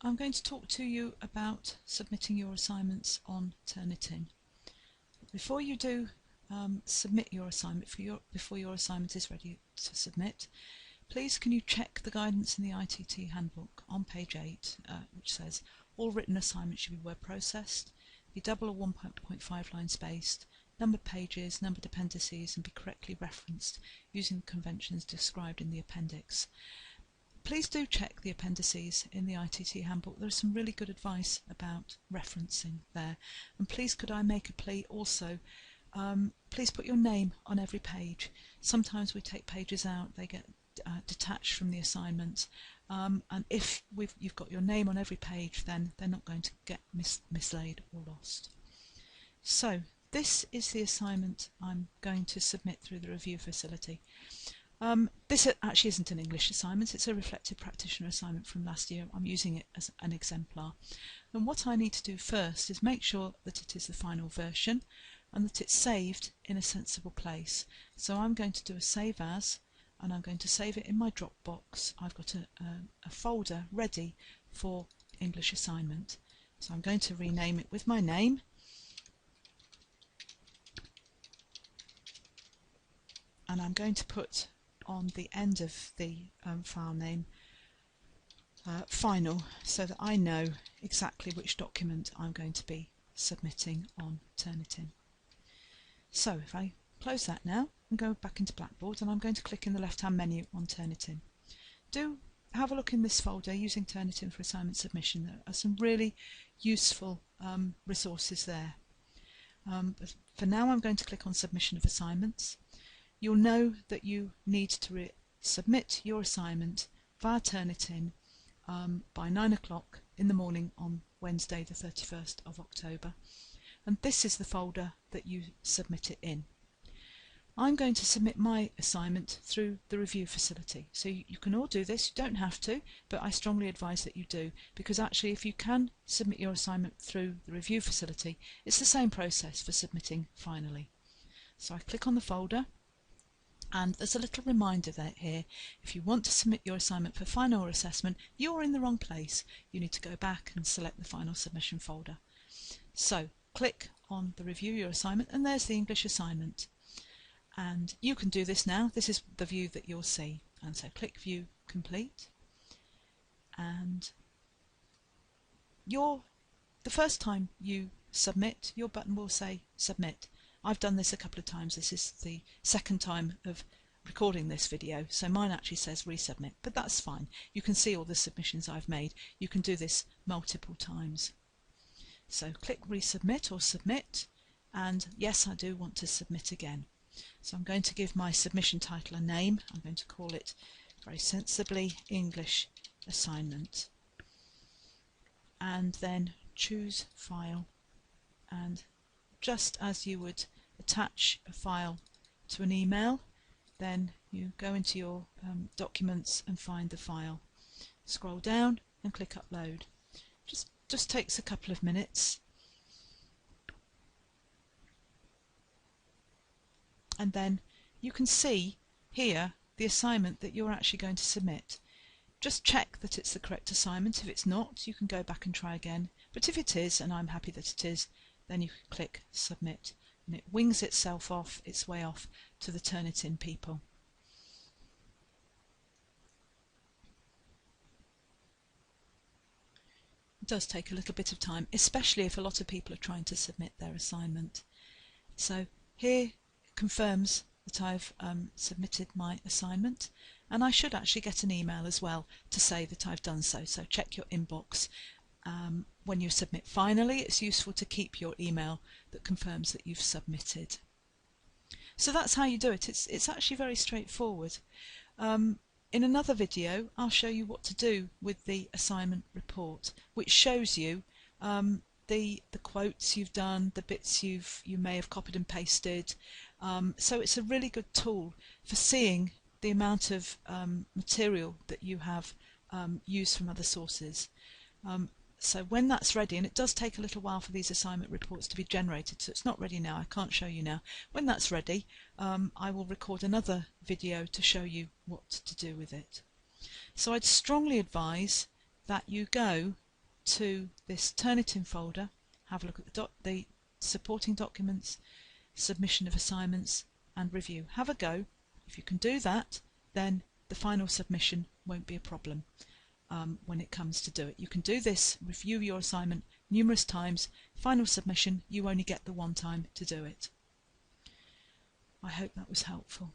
I'm going to talk to you about submitting your assignments on Turnitin. Before you do submit your assignment, before your assignment is ready to submit, please can you check the guidance in the ITT handbook on page 8, which says all written assignments should be word processed, be double or 1.5 line spaced, numbered pages, numbered appendices, and be correctly referenced using the conventions described in the appendix. Please do check the appendices in the ITT handbook. There's some really good advice about referencing there. And please could I make a plea also, please put your name on every page. Sometimes we take pages out, they get detached from the assignment, and if you've got your name on every page, then they're not going to get mislaid or lost. So this is the assignment I'm going to submit through the review facility. This actually isn't an English assignment, it's a reflective practitioner assignment from last year. I'm using it as an exemplar. And what I need to do first is make sure that it is the final version and that it's saved in a sensible place. So I'm going to do a save as, and I'm going to save it in my Dropbox. I've got a folder ready for English assignment. So I'm going to rename it with my name. And I'm going to put on the end of the file name final, so that I know exactly which document I'm going to be submitting on Turnitin. So if I close that now and go back into Blackboard, and I'm going to click in the left hand menu on Turnitin. Do have a look in this folder using Turnitin for assignment submission. There are some really useful resources there. But for now I'm going to click on submission of assignments. You'll know that you need to submit your assignment via Turnitin by 9 o'clock in the morning on Wednesday the 31st of October, and this is the folder that you submit it in. I'm going to submit my assignment through the review facility, so you can all do this. You don't have to, but I strongly advise that you do, because actually if you can submit your assignment through the review facility, it's the same process for submitting finally. So I click on the folder. And there's a little reminder there here, if you want to submit your assignment for final assessment, you're in the wrong place. You need to go back and select the final submission folder. So click on the review your assignment, and there's the English assignment. And you can do this now. This is the view that you'll see. And so click view complete. And the first time you submit, your button will say submit. I've done this a couple of times. This is the second time of recording this video, so mine actually says resubmit, but that's fine. You can see all the submissions I've made. You can do this multiple times. So click resubmit or submit, and yes, I do want to submit again. So I'm going to give my submission title a name. I'm going to call it very sensibly English assignment, and then choose file, and just as you would attach a file to an email, then you go into your documents and find the file. Scroll down and click upload. Just takes a couple of minutes. And then you can see here the assignment that you're actually going to submit. Just check that it's the correct assignment. If it's not, you can go back and try again. But if it is, and I'm happy that it is, then you can click submit, and it wings itself off its way off to the Turnitin people. It does take a little bit of time, especially if a lot of people are trying to submit their assignment. So here it confirms that I've submitted my assignment, and I should actually get an email as well to say that I've done so. So check your inbox. When you submit finally, it's useful to keep your email that confirms that you've submitted. So that's how you do it. It's actually very straightforward. In another video, I'll show you what to do with the assignment report, which shows you the quotes you've done, the bits you may have copied and pasted. So it's a really good tool for seeing the amount of material that you have used from other sources. So when that's ready, and it does take a little while for these assignment reports to be generated, so it's not ready now, I can't show you now. When that's ready, I will record another video to show you what to do with it. So I'd strongly advise that you go to this Turnitin folder, have a look at the supporting documents, submission of assignments and review. Have a go. If you can do that, then the final submission won't be a problem when it comes to do it. You can do this, review your assignment numerous times. Final submission, you only get the one time to do it. I hope that was helpful.